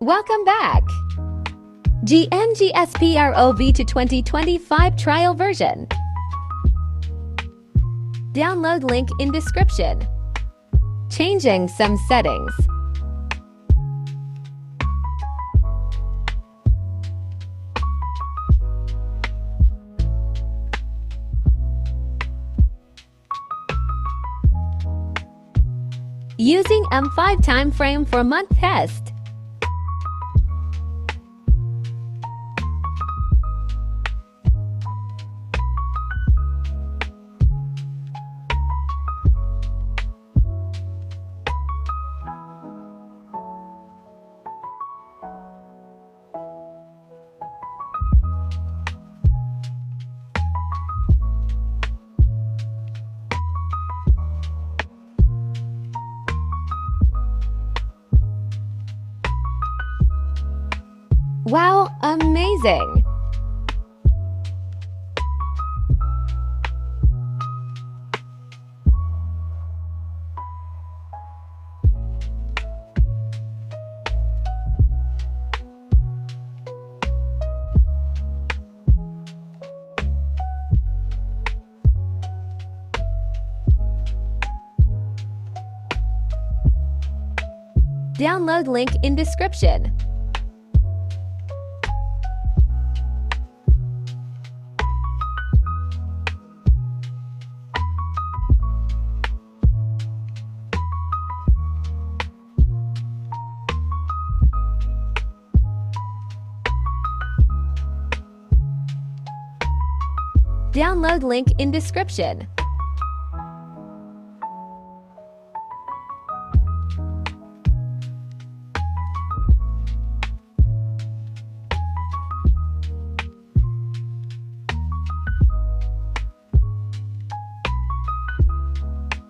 Welcome back! GMGS Pro V2 2025 trial version. Download link in description. Changing some settings. Using M5 time frame for month test. Wow, amazing! Download link in description. Download link in description.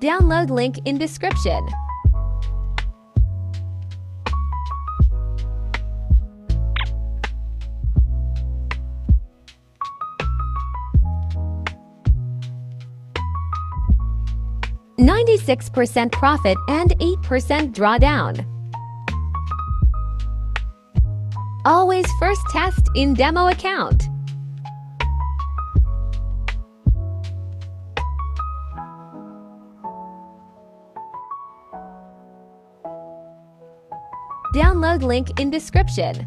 Download link in description. %96 profit and 8% drawdown. Always first test in demo account. Download link in description.